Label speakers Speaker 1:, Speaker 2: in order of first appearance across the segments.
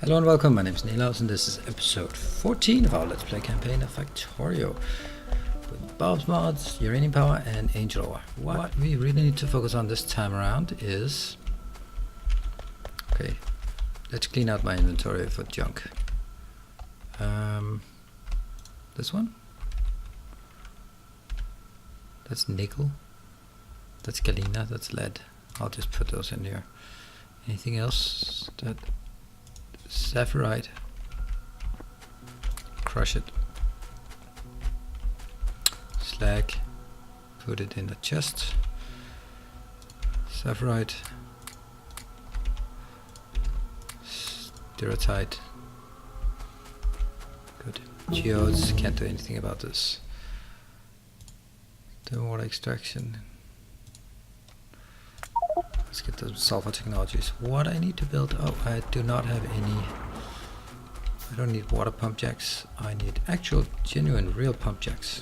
Speaker 1: Hello and welcome, my name is Nilaus and this is episode 14 of our Let's Play campaign of Factorio with Bob's Mods, Uranium Power and Angel Ore. What we really need to focus on this time around is... Okay, let's clean out my inventory for junk. This one? That's nickel. That's galena, that's lead. I'll just put those in here. Anything else? That sapphirite. Crush it. Slag. Put it in the chest. Sapphirite. Steratite. Good. Geodes. Can't do anything about this. The water extraction. Let's get the sulfur technologies. What I need to build? Oh, I do not have any. I don't need water pump jacks. I need actual, genuine, real pump jacks.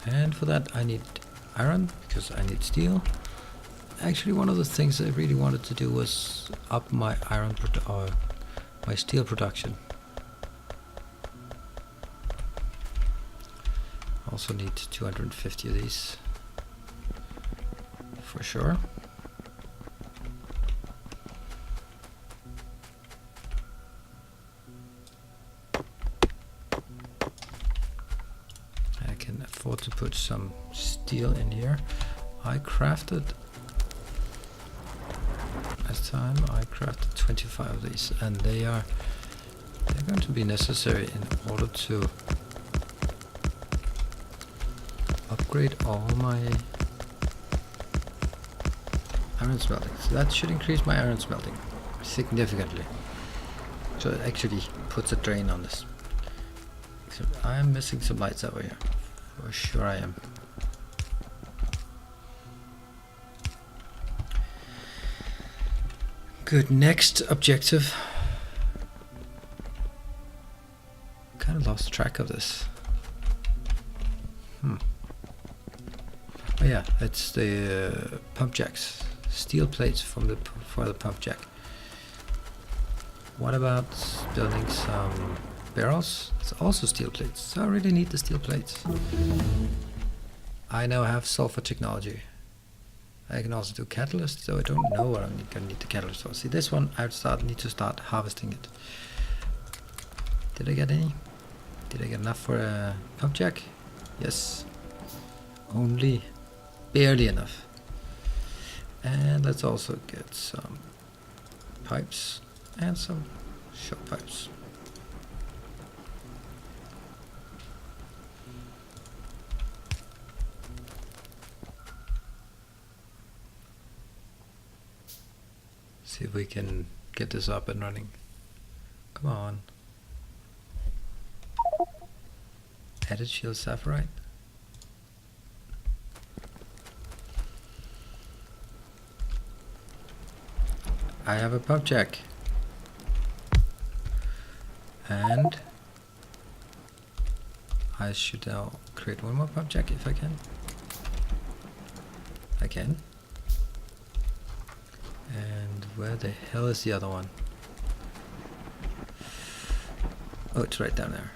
Speaker 1: And for that I need iron, because I need steel. Actually, one of the things I really wanted to do was up my iron or my steel production. Also need 250 of these. For sure. I can afford to put some steel in here. I crafted last time 25 of these, and they're going to be necessary in order to upgrade all my iron smelting. So that should increase my iron smelting significantly. So it actually puts a drain on this. Except I am missing some lights over here. For sure I am. Good, next objective. Kind of lost track of this. Oh yeah, it's the pump jacks. Steel plates for the pump jack. What about building some barrels? It's also steel plates, so I really need the steel plates. I now have sulfur technology. I can also do catalyst, so I don't know what I'm gonna need the catalyst for. See, this one I need to start harvesting it. Did I get any? Did I get enough for a pump jack? Yes. Only barely enough. And let's also get some pipes and some short pipes. See if we can get this up and running. Come on. Added shield sapphirite. I have a pump jack. And I should now create one more pump jack if I can. I can. And where the hell is the other one? Oh, it's right down there.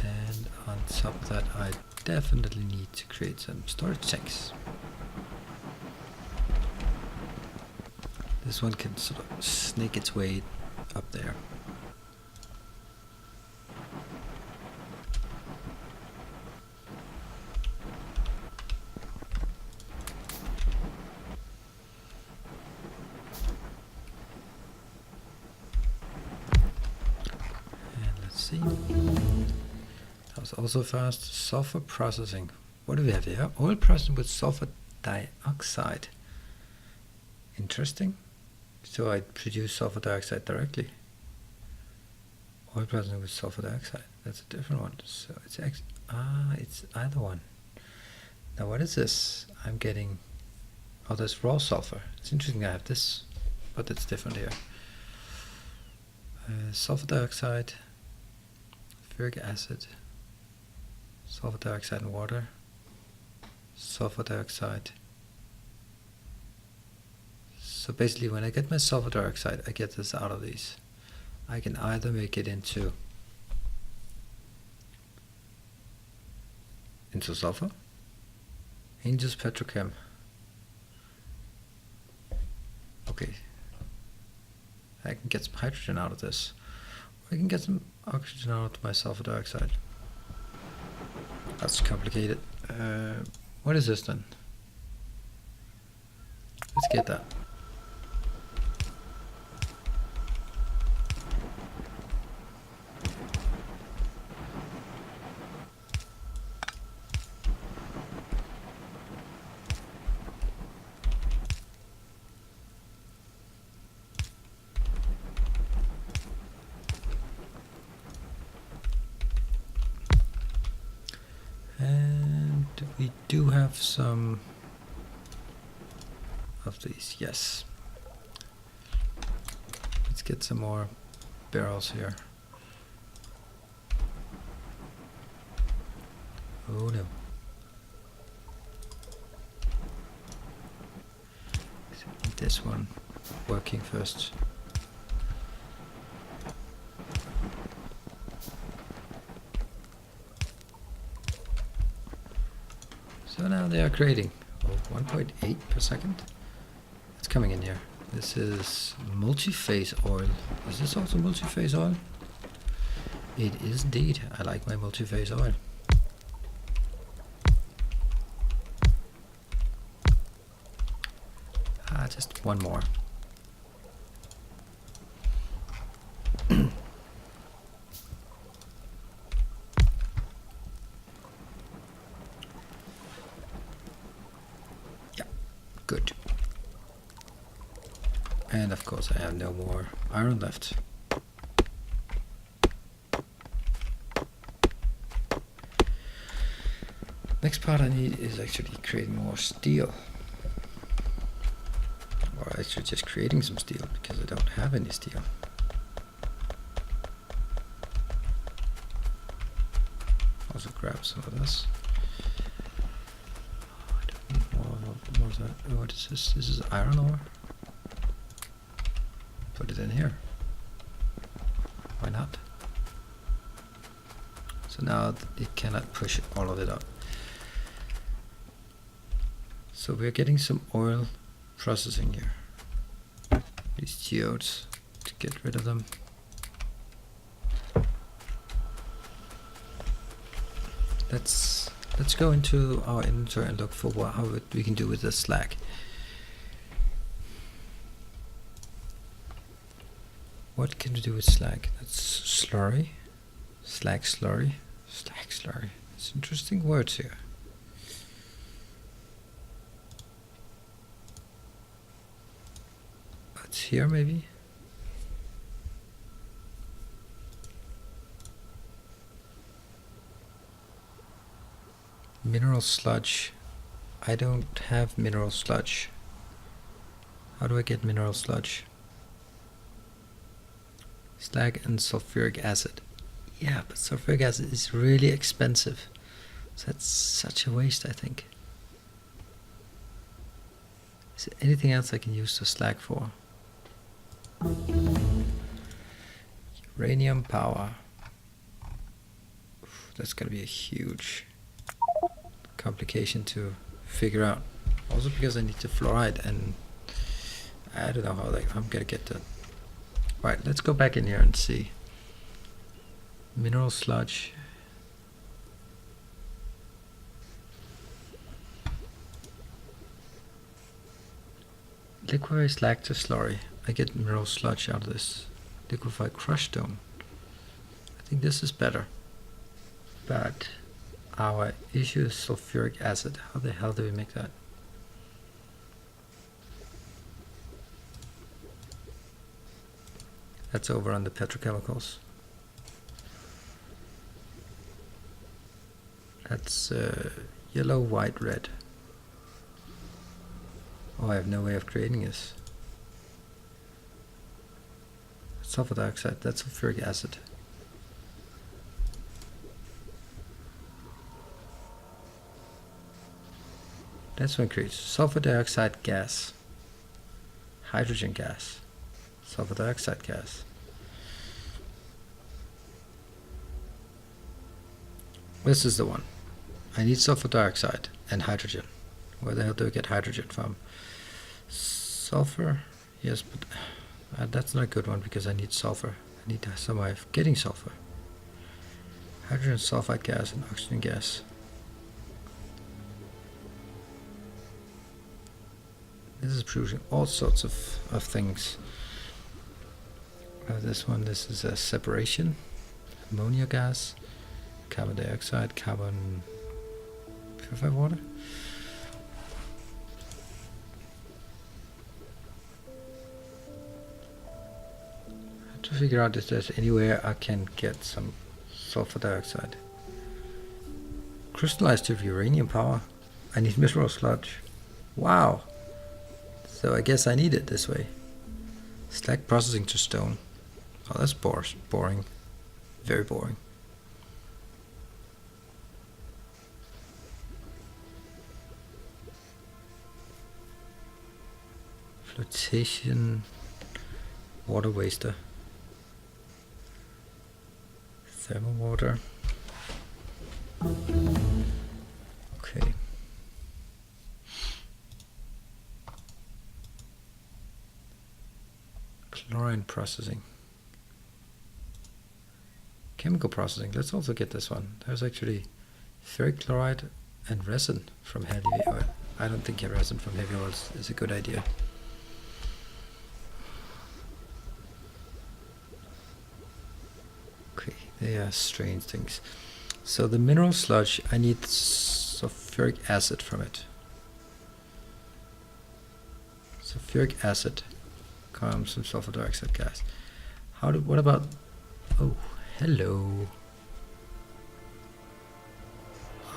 Speaker 1: And on top of that, I definitely need to create some storage tanks. This one can sort of snake its way up there. And let's see. That was also fast. Sulfur processing. What do we have here? Oil processing with sulfur dioxide. Interesting. So I produce sulfur dioxide directly. Oil processing with sulfur dioxide. That's a different one. So it's it's either one. Now what is this? I'm getting. Oh, there's raw sulfur. It's interesting. I have this, but it's different here. Sulfur dioxide, ferric acid, sulfur dioxide and water, sulfur dioxide, So basically when I get my sulfur dioxide, I get this out of these. I can either make it into sulfur, Angel's Petrochem. Okay, I can get some hydrogen out of this. Or I can get some oxygen out of my sulfur dioxide. That's complicated. What is this then? Let's get that. We do have some of these, yes. Let's get some more barrels here. Oh no. This one working first. So now they are creating 1.8 per second. It's coming in here. This is multi-phase oil. Is this also multi-phase oil? It is indeed. I like my multi-phase oil. Just one more. Good. And of course I have no more iron left. Next part I need is actually creating more steel. Or actually just creating some steel because I don't have any steel. Also grab some of this. What is this? This is iron ore. Put it in here. Why not? So now it cannot push all of it up. So we're getting some oil processing here. These geodes, to get rid of them. Let's go into our inventory and look for how we can do with the slag. What can we do with slag? That's slurry, slag slurry, slag slurry. It's interesting words here. It's here maybe. Mineral sludge. I don't have mineral sludge. How do I get mineral sludge? Slag and sulfuric acid. Yeah, but sulfuric acid is really expensive. So that's such a waste, I think. Is there anything else I can use the slag for? Uranium Power. Oof, that's gonna be a huge complication to figure out. Also because I need the fluoride and I don't know how I'm gonna get that. Right, let's go back in here and see. Mineral sludge. Liquefy slag to slurry. I get mineral sludge out of this. Liquefy crushed stone. I think this is better. But our issue is sulfuric acid. How the hell do we make that? That's over on the petrochemicals. That's yellow, white, red. Oh, I have no way of creating this. Sulfur dioxide, that's sulfuric acid. That's what creates sulfur dioxide gas. hydrogen gas, sulfur dioxide gas. This is the one. I need sulfur dioxide and hydrogen. Where the hell do I get hydrogen from? Sulfur, yes, but that's not a good one because I need sulfur. I need some way of getting sulfur. Hydrogen sulfide gas and oxygen gas. This is producing all sorts of things. This is a separation, ammonia gas, carbon dioxide, carbon purified water. I have to figure out if there's anywhere I can get some sulfur dioxide. Crystallized to uranium power. I need mineral sludge. Wow. So I guess I need it this way. Slag processing to stone. Oh, that's boring. Very boring. Flotation. Water waster. Thermal water. Okay. Chlorine processing. Chemical processing. Let's also get this one. There's actually ferric chloride and resin from heavy oil. I don't think resin from heavy oils is a good idea. Okay, they are strange things. So the mineral sludge, I need sulfuric acid from it. Sulfuric acid comes from sulfur dioxide gas. What about, oh, hello.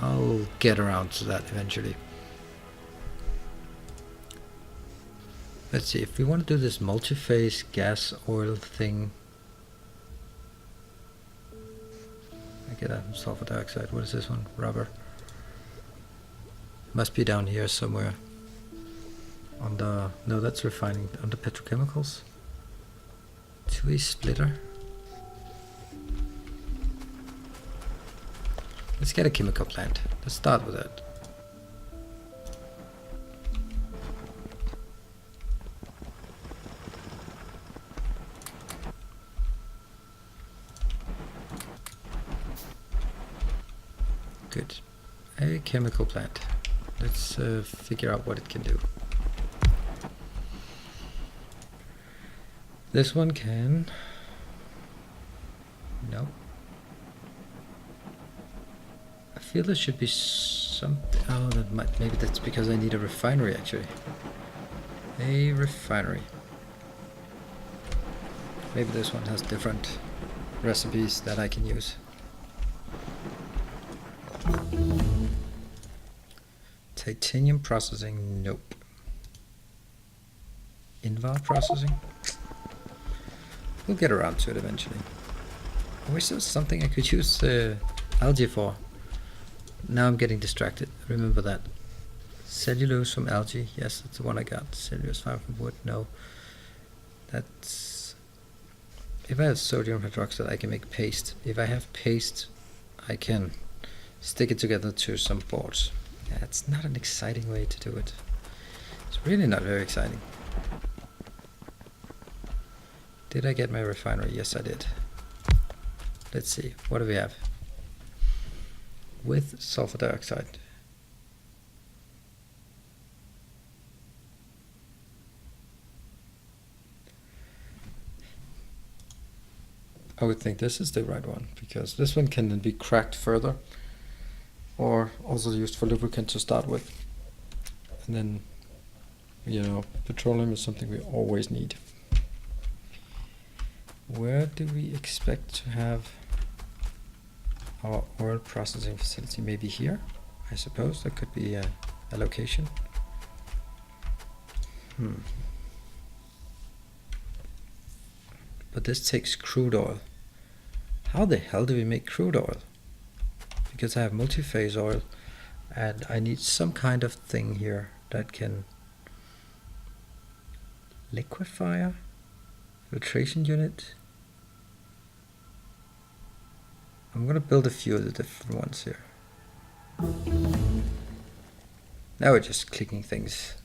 Speaker 1: I'll get around to that eventually. Let's see, if we want to do this multi-phase gas oil thing, I get that from sulfur dioxide. What is this one? Rubber. Must be down here somewhere. On the, no, that's refining. On the petrochemicals. Two-way splitter. Let's get a chemical plant. Let's start with that. Good. A chemical plant. Let's figure out what it can do. This one can... No. I feel there should be something... Oh, that might... Maybe that's because I need a refinery, actually. A refinery. Maybe this one has different recipes that I can use. Titanium processing, nope. Invar processing? We'll get around to it eventually. I wish there was something I could use algae for. Now I'm getting distracted. Remember that. Cellulose from algae. Yes, that's the one I got. Cellulose fiber from wood. No. That's... If I have sodium hydroxide, I can make paste. If I have paste, I can stick it together to some boards. Yeah, it's not an exciting way to do it. It's really not very exciting. Did I get my refinery? Yes, I did. Let's see. What do we have? With sulfur dioxide. I would think this is the right one, because this one can then be cracked further, or also used for lubricant to start with. And then, you know, petroleum is something we always need. Where do we expect to have our oil processing facility? Maybe here, I suppose. That could be a location. But this takes crude oil. How the hell do we make crude oil? Because I have multi-phase oil and I need some kind of thing here that can Liquefier, filtration unit. I'm gonna build a few of the different ones here. Now we're just clicking things.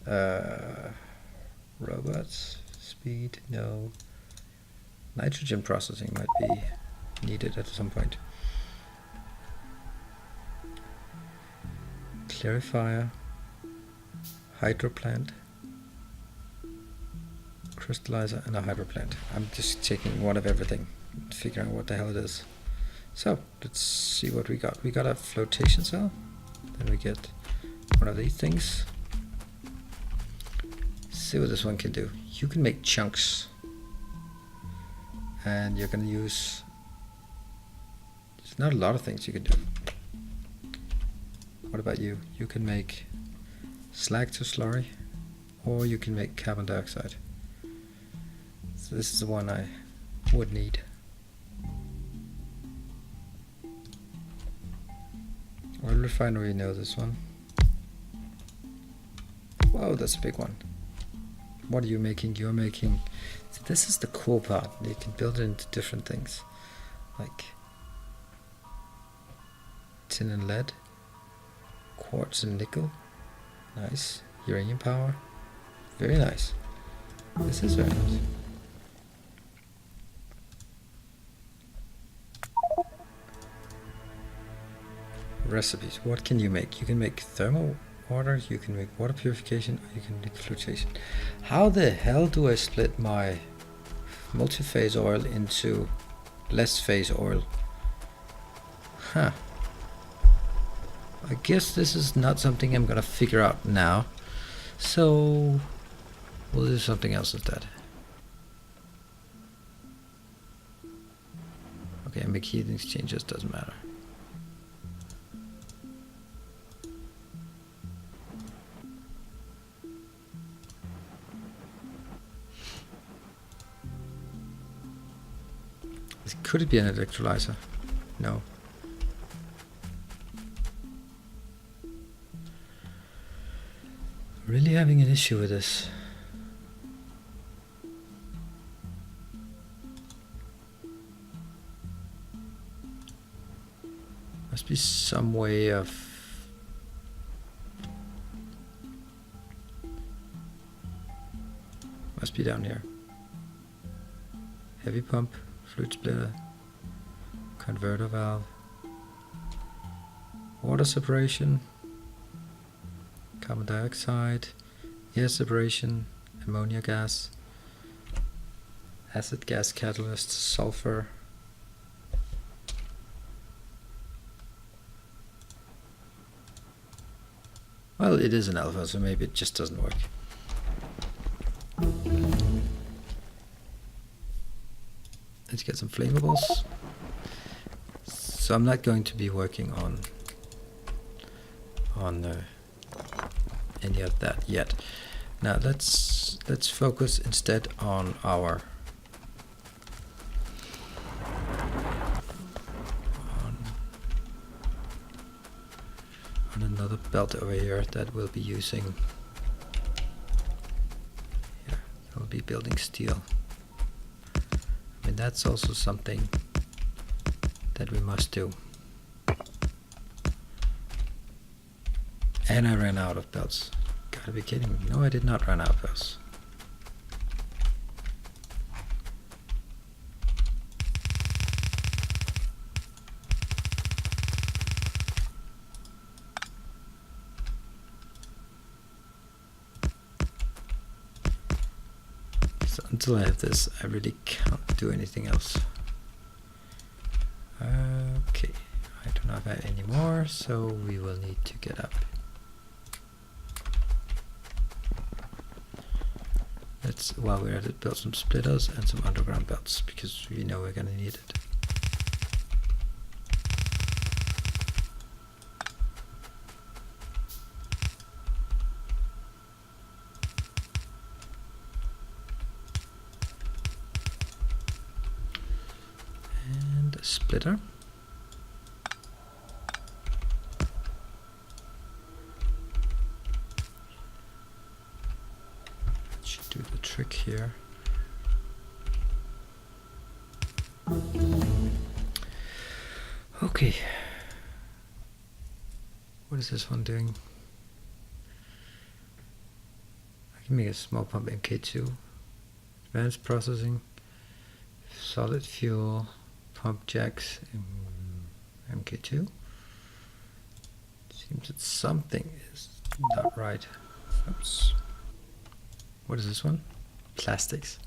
Speaker 1: Robots, speed, no. Nitrogen processing might be needed at some point. Clarifier, hydro plant, crystallizer, and a hydro plant. I'm just taking one of everything, figuring out what the hell it is. So let's see what we got. We got a flotation cell, then we get one of these things. See what this one can do. You can make chunks, and you're gonna use, there's not a lot of things you can do. What about you? You can make slag to slurry, or you can make carbon dioxide. So this is the one I would need. Oil refinery, know this one. Whoa, that's a big one. What are you making? You're making, this is the cool part. You can build it into different things, like tin and lead, quartz and nickel. Nice. Uranium power. Very nice. This is very nice. Recipes. What can you make? You can make thermal water, you can make water purification, or you can make flotation. How the hell do I split my multi-phase oil into less phase oil? Huh. I guess this is not something I'm gonna figure out now. So we'll do something else instead. Okay, make heat exchangers, doesn't matter. Could it be an electrolyzer? No. Really having an issue with this. Must be some way of must be down here. Heavy pump, fluid splitter, converter valve, water separation, carbon dioxide, air separation, ammonia gas, acid gas catalyst, sulfur. Well, it is an alpha, so maybe it just doesn't work. Let's get some flammables. So I'm not going to be working on any of that yet. Now let's focus instead on our on another belt over here that we'll be using. Yeah, we'll be building steel. I mean, that's also something that we must do. And I ran out of belts. Gotta be kidding me. No, I did not run out of belts. So until I have this, I really can't do anything else. Okay, I do not have any more, so we will need to get up. Let's, while we're at it, build some splitters and some underground belts, because we know we're gonna need it. And a splitter. should do the trick here. Okay. What is this one doing? I can make a small pump MK2. Advanced processing. Solid fuel. Pump jacks. MK2. Seems that something is not right. Oops. What is this one? Plastics.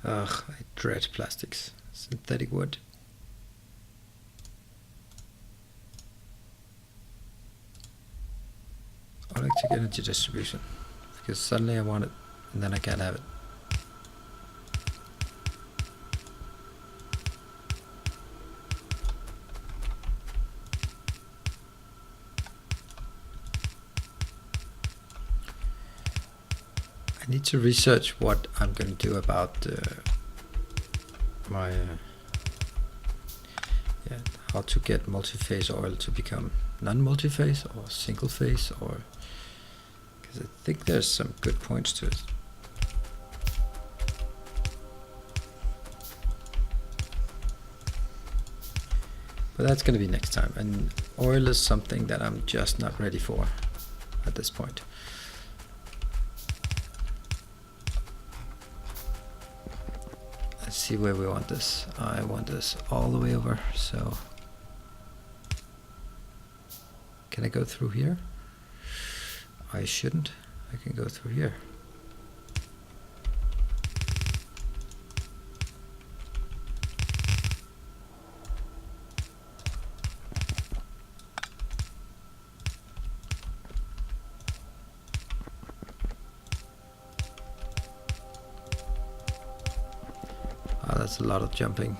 Speaker 1: Ugh, I dread plastics. Synthetic wood. Electric energy distribution. Because suddenly I want it and then I can't have it. I need to research what I'm going to do about my how to get multi-phase oil to become non-multi-phase or single-phase, or because I think there's some good points to it. But that's going to be next time, and oil is something that I'm just not ready for at this point. Let's see where we want this. I want this all the way over, so can I go through here? I shouldn't. I can go through here. Oh, that's a lot of jumping.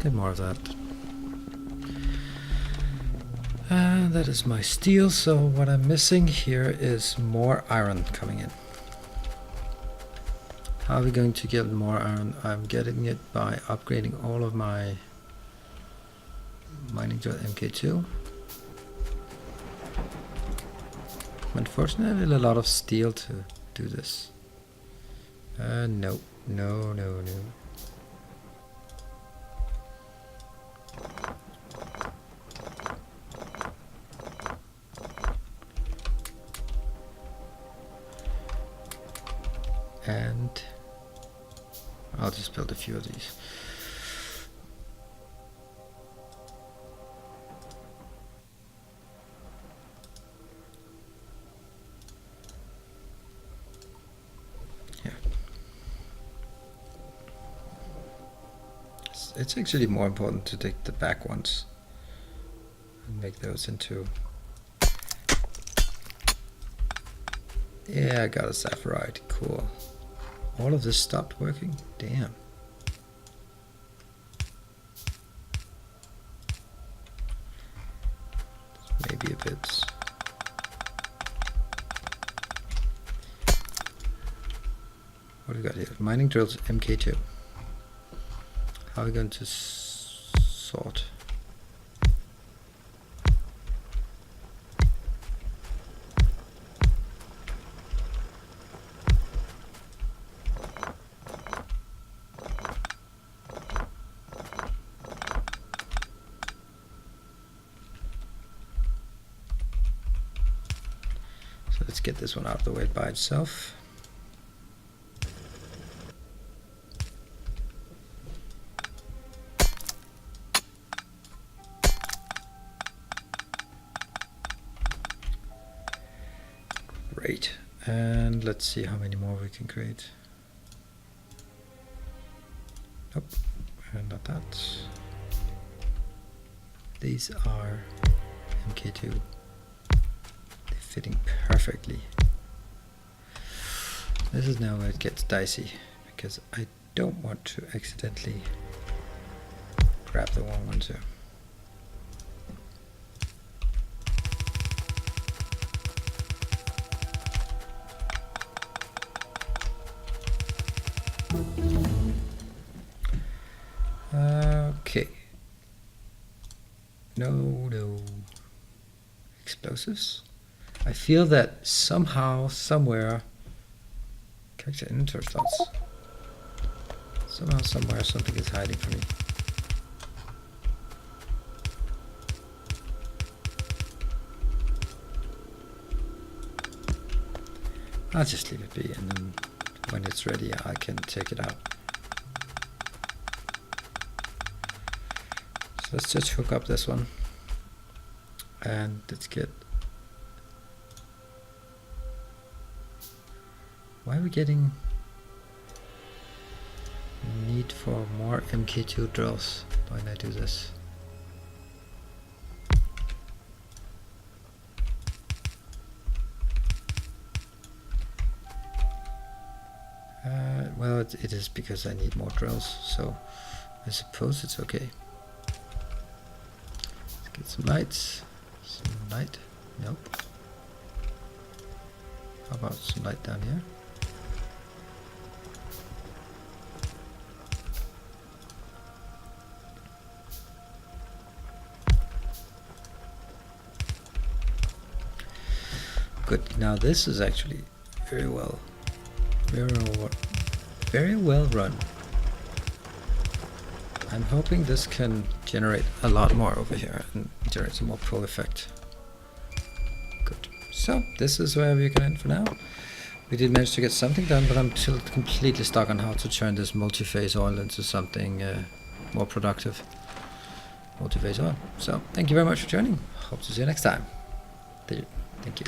Speaker 1: Get more of that. That is my steel, so what I'm missing here is more iron coming in. How are we going to get more iron? I'm getting it by upgrading all of my mining to MK2. Unfortunately, a lot of steel to do this. No. And I'll just build a few of these. Yeah. It's actually more important to take the back ones and make those into... Yeah, I got a sapphirite. Cool. All of this stopped working? Damn. Maybe a bit. What do we got here? Mining drills MK2. How are we going to sort? Let's get this one out of the way by itself. Great. And let's see how many more we can create. Nope, and not that. These are MK2. Fitting perfectly. This is now where it gets dicey, because I don't want to accidentally grab the wrong one too. Okay. No. Explosives. I feel that somehow, somewhere, character inventory slots. Somehow, somewhere, something is hiding from me. I'll just leave it be, and then when it's ready, I can take it out. So let's just hook up this one, and let's get. Why are we getting need for more MK2 drills when I do this? Well, it is because I need more drills, so I suppose it's okay. Let's get some lights. Some light. Nope. How about some light down here? Good. Now this is actually very well run. I'm hoping this can generate a lot more over here and generate some more pull effect. Good. So this is where we can end for now. We did manage to get something done, but I'm still completely stuck on how to turn this multi-phase oil into something more productive. Multi-phase oil. So thank you very much for joining. Hope to see you next time. Thank you.